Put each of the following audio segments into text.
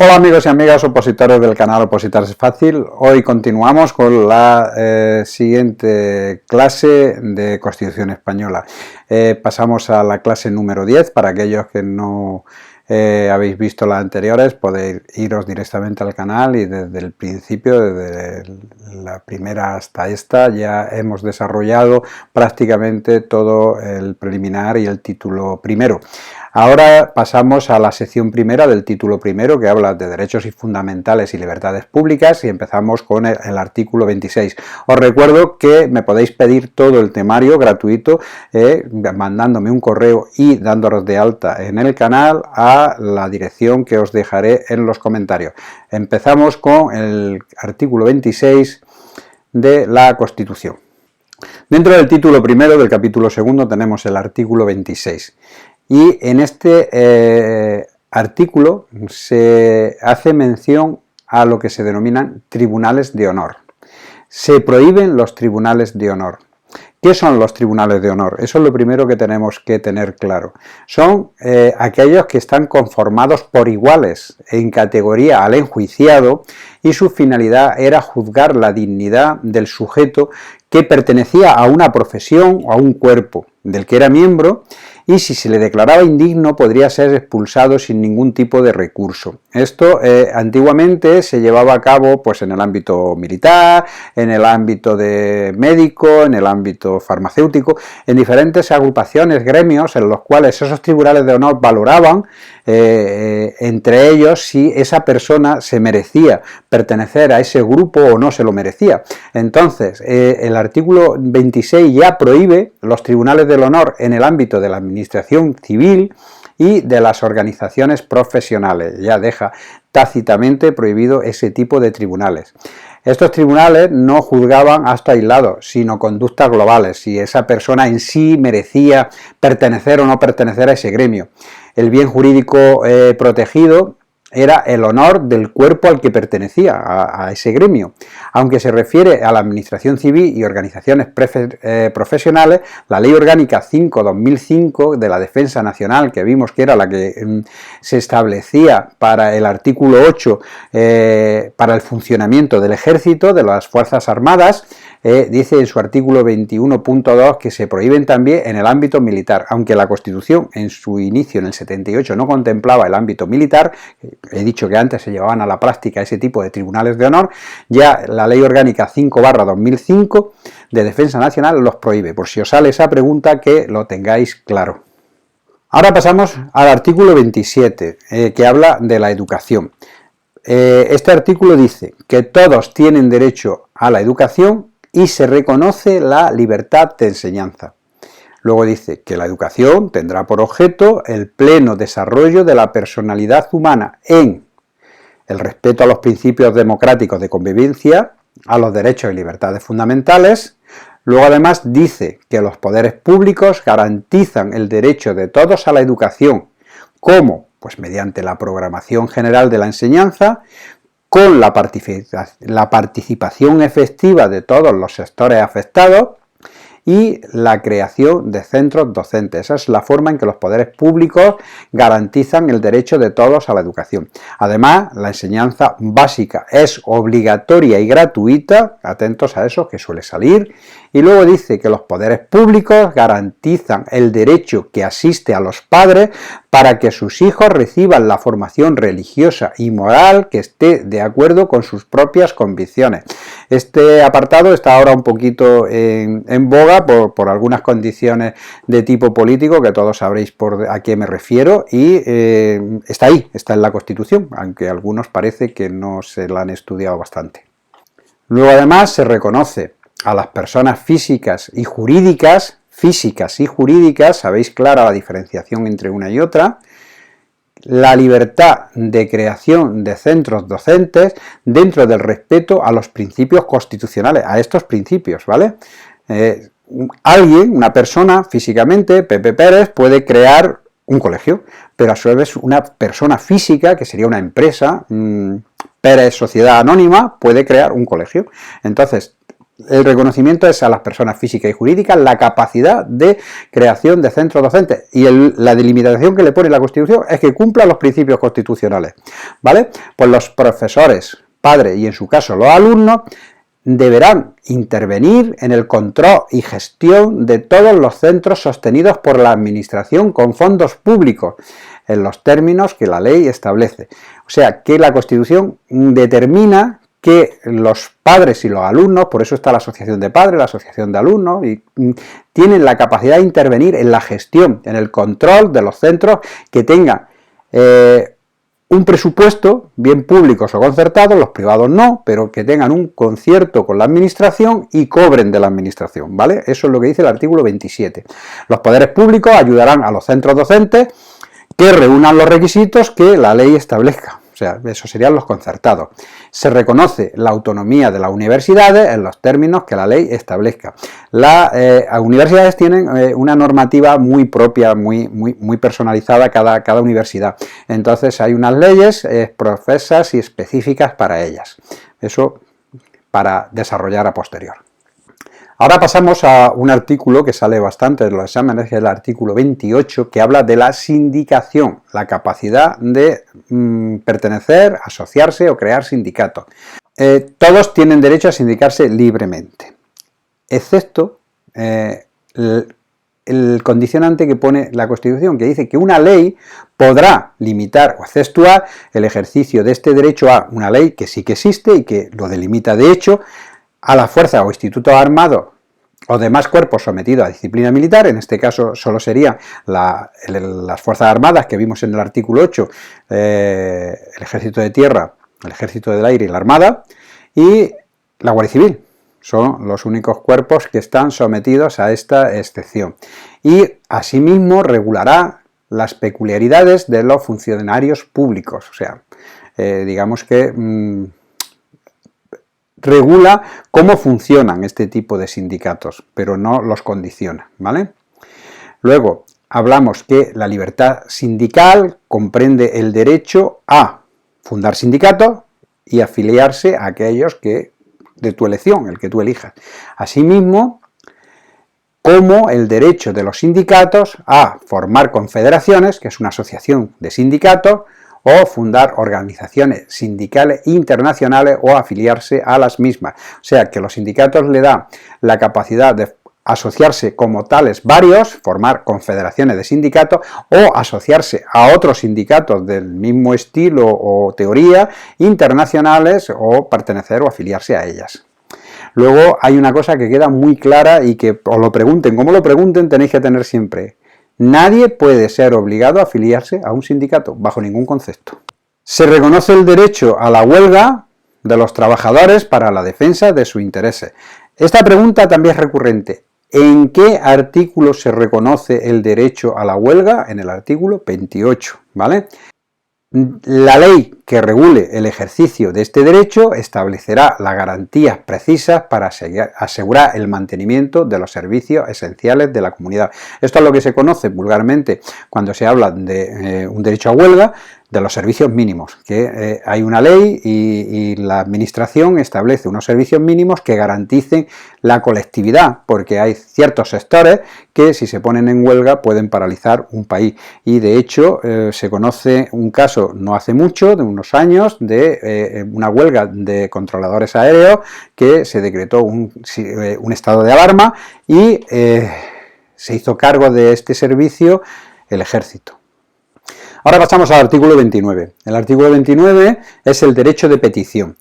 Hola amigos y amigas opositores del canal Opositar es Fácil. Hoy continuamos con la siguiente clase de Constitución Española. Pasamos a la clase número 10. Para aquellos que no habéis visto las anteriores, podéis iros directamente al canal y desde el principio, desde la primera hasta esta, ya hemos desarrollado prácticamente todo el preliminar y el título primero. Ahora pasamos a la sección primera del título primero, que habla de derechos y fundamentales y libertades públicas, y empezamos con el artículo 26. Os recuerdo que me podéis pedir todo el temario gratuito mandándome un correo y dándonos de alta en el canal a la dirección que os dejaré en los comentarios. Empezamos con el artículo 26 de la Constitución. Dentro del título primero del capítulo segundo tenemos el artículo 26. Y en este artículo se hace mención a lo que se denominan tribunales de honor. Se prohíben los tribunales de honor. ¿Qué son los tribunales de honor? Eso es lo primero que tenemos que tener claro. Son aquellos que están conformados por iguales en categoría al enjuiciado y su finalidad era juzgar la dignidad del sujeto que pertenecía a una profesión o a un cuerpo del que era miembro, y si se le declaraba indigno podría ser expulsado sin ningún tipo de recurso. Esto antiguamente se llevaba a cabo pues, en el ámbito militar, en el ámbito de médico, en el ámbito farmacéutico, en diferentes agrupaciones, gremios, en los cuales esos tribunales de honor valoraban entre ellos si esa persona se merecía pertenecer a ese grupo o no se lo merecía. Entonces, el artículo 26 ya prohíbe los tribunales del honor en el ámbito de la administración civil y de las organizaciones profesionales. Ya deja tácitamente prohibido ese tipo de tribunales. Estos tribunales no juzgaban actos aislados, sino conductas globales, si esa persona en sí merecía pertenecer o no pertenecer a ese gremio. El bien jurídico protegido era el honor del cuerpo al que pertenecía, a ese gremio. Aunque se refiere a la administración civil y organizaciones profesionales, la Ley Orgánica 5/2005 de la Defensa Nacional, que vimos que era la que se establecía para el artículo 8 para el funcionamiento del Ejército, de las Fuerzas Armadas, dice en su artículo 21.2 que se prohíben también en el ámbito militar, aunque la Constitución en su inicio en el 78 no contemplaba el ámbito militar. He dicho que antes se llevaban a la práctica ese tipo de tribunales de honor, ya la Ley Orgánica 5/2005 de Defensa Nacional los prohíbe, por si os sale esa pregunta que lo tengáis claro. Ahora pasamos al artículo 27, que habla de la educación. Este artículo dice que todos tienen derecho a la educación y se reconoce la libertad de enseñanza. Luego dice que la educación tendrá por objeto el pleno desarrollo de la personalidad humana en el respeto a los principios democráticos de convivencia, a los derechos y libertades fundamentales. Luego además dice que los poderes públicos garantizan el derecho de todos a la educación, ¿cómo? Pues mediante la programación general de la enseñanza, con la participación efectiva de todos los sectores afectados y la creación de centros docentes. Esa es la forma en que los poderes públicos garantizan el derecho de todos a la educación. Además, la enseñanza básica es obligatoria y gratuita, atentos a eso que suele salir, y luego dice que los poderes públicos garantizan el derecho que asiste a los padres para que sus hijos reciban la formación religiosa y moral que esté de acuerdo con sus propias convicciones. Este apartado está ahora un poquito en boga por algunas condiciones de tipo político, que todos sabréis a qué me refiero, y está ahí, está en la Constitución, aunque a algunos parece que no se la han estudiado bastante. Luego además se reconoce a las personas físicas y jurídicas, sabéis clara la diferenciación entre una y otra, la libertad de creación de centros docentes dentro del respeto a los principios constitucionales, a estos principios, ¿vale? Alguien, una persona, físicamente, Pepe Pérez, puede crear un colegio, pero a su vez una persona física, que sería una empresa, Pérez Sociedad Anónima, puede crear un colegio. Entonces, El reconocimiento es a las personas físicas y jurídicas la capacidad de creación de centros docentes y la delimitación que le pone la Constitución es que cumpla los principios constitucionales, ¿vale? Pues los profesores, padres y en su caso los alumnos deberán intervenir en el control y gestión de todos los centros sostenidos por la Administración con fondos públicos, en los términos que la ley establece. O sea, que la Constitución determina que los padres y los alumnos, por eso está la asociación de padres, la asociación de alumnos, y tienen la capacidad de intervenir en la gestión, en el control de los centros que tengan un presupuesto, bien públicos o concertados, los privados no, pero que tengan un concierto con la administración y cobren de la administración, ¿vale? Eso es lo que dice el artículo 27. Los poderes públicos ayudarán a los centros docentes que reúnan los requisitos que la ley establezca. O sea, eso serían los concertados. Se reconoce la autonomía de las universidades en los términos que la ley establezca. Las universidades tienen una normativa muy propia, muy personalizada cada universidad. Entonces hay unas leyes profesas y específicas para ellas. Eso para desarrollar a posterior. Ahora pasamos a un artículo que sale bastante en los exámenes, que es el artículo 28, que habla de la sindicación, la capacidad de pertenecer, asociarse o crear sindicatos. Todos tienen derecho a sindicarse libremente, excepto el condicionante que pone la Constitución, que dice que una ley podrá limitar o exceptuar el ejercicio de este derecho a una ley que sí que existe y que lo delimita de hecho, a las fuerzas o institutos armados o demás cuerpos sometidos a disciplina militar, en este caso solo serían las fuerzas armadas que vimos en el artículo 8, el ejército de tierra, el ejército del aire y la armada, y la Guardia Civil. Son los únicos cuerpos que están sometidos a esta excepción. Y asimismo regulará las peculiaridades de los funcionarios públicos, o sea, digamos que regula cómo funcionan este tipo de sindicatos, pero no los condiciona, ¿vale? Luego, hablamos que la libertad sindical comprende el derecho a fundar sindicatos y afiliarse a aquellos que de tu elección, el que tú elijas. Asimismo, como el derecho de los sindicatos a formar confederaciones, que es una asociación de sindicatos, o fundar organizaciones sindicales internacionales o afiliarse a las mismas. O sea que los sindicatos le dan la capacidad de asociarse como tales varios, formar confederaciones de sindicatos o asociarse a otros sindicatos del mismo estilo o teoría internacionales o pertenecer o afiliarse a ellas. Luego hay una cosa que queda muy clara y que os lo pregunten, como lo pregunten tenéis que tener siempre. Nadie puede ser obligado a afiliarse a un sindicato, bajo ningún concepto. Se reconoce el derecho a la huelga de los trabajadores para la defensa de sus intereses. Esta pregunta también es recurrente. ¿En qué artículo se reconoce el derecho a la huelga? En el artículo 28, ¿vale? La ley que regule el ejercicio de este derecho establecerá las garantías precisas para asegurar el mantenimiento de los servicios esenciales de la comunidad. Esto es lo que se conoce vulgarmente cuando se habla de un derecho a huelga, de los servicios mínimos, que hay una ley y la administración establece unos servicios mínimos que garanticen la colectividad, porque hay ciertos sectores que si se ponen en huelga pueden paralizar un país. Y de hecho se conoce un caso no hace mucho, de unos años, de una huelga de controladores aéreos que se decretó un estado de alarma y se hizo cargo de este servicio el ejército. Ahora pasamos al artículo 29. El artículo 29 es el derecho de petición.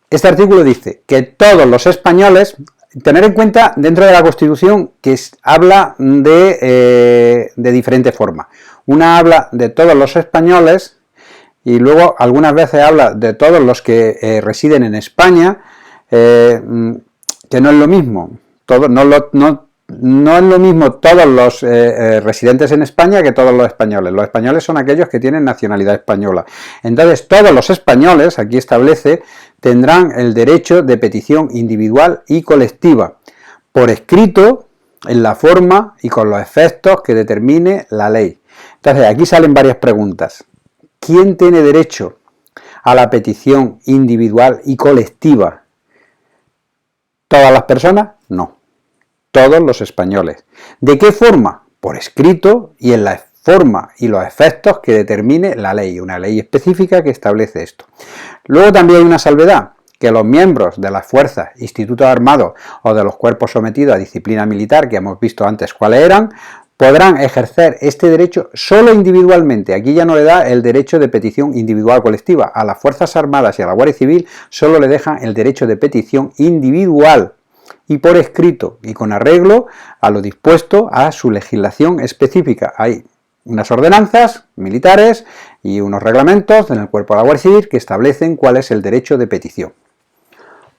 Este artículo dice que todos los españoles, tener en cuenta dentro de la Constitución que habla de diferentes formas. Una habla de todos los españoles y luego algunas veces habla de todos los que residen en España, que no es lo mismo. No es lo mismo todos los residentes en España que todos los españoles. Los españoles son aquellos que tienen nacionalidad española. Entonces, todos los españoles, aquí establece, tendrán el derecho de petición individual y colectiva, por escrito, en la forma y con los efectos que determine la ley. Entonces, aquí salen varias preguntas. ¿Quién tiene derecho a la petición individual y colectiva? ¿Todas las personas? No. Todos los españoles. ¿De qué forma? Por escrito y en la forma y los efectos que determine la ley, una ley específica que establece esto. Luego también hay una salvedad, que los miembros de las fuerzas, institutos armados o de los cuerpos sometidos a disciplina militar, que hemos visto antes cuáles eran, podrán ejercer este derecho solo individualmente. Aquí ya no le da el derecho de petición individual colectiva. A las Fuerzas Armadas y a la Guardia Civil solo le dejan el derecho de petición individual y por escrito y con arreglo a lo dispuesto a su legislación específica. Hay unas ordenanzas militares y unos reglamentos en el cuerpo de la Guardia Civil que establecen cuál es el derecho de petición.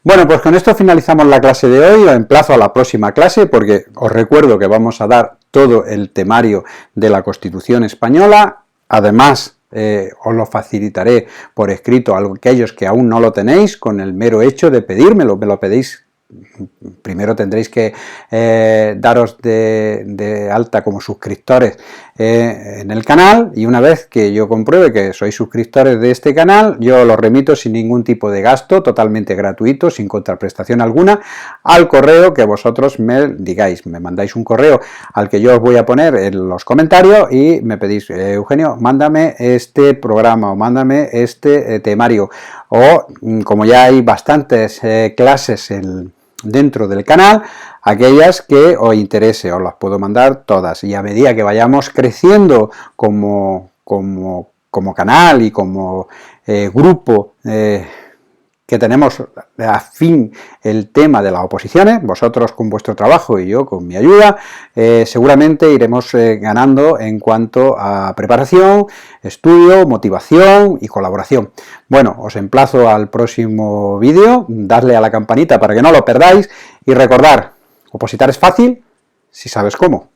Bueno, pues con esto finalizamos la clase de hoy, os emplazo a la próxima clase porque os recuerdo que vamos a dar todo el temario de la Constitución Española, además os lo facilitaré por escrito a aquellos que aún no lo tenéis con el mero hecho de pedírmelo, me lo pedís. Primero tendréis que daros de alta como suscriptores en el canal y una vez que yo compruebe que sois suscriptores de este canal, yo los remito sin ningún tipo de gasto, totalmente gratuito, sin contraprestación alguna, al correo que vosotros me digáis. Me mandáis un correo al que yo os voy a poner en los comentarios y me pedís, Eugenio, mándame este programa o mándame este temario. O como ya hay bastantes clases dentro del canal, aquellas que os interese, os las puedo mandar todas, y a medida que vayamos creciendo como canal y como grupo que tenemos afín el tema de las oposiciones, vosotros con vuestro trabajo y yo con mi ayuda, seguramente iremos ganando en cuanto a preparación, estudio, motivación y colaboración. Bueno, os emplazo al próximo vídeo, dadle a la campanita para que no lo perdáis y recordar, opositar es fácil si sabes cómo.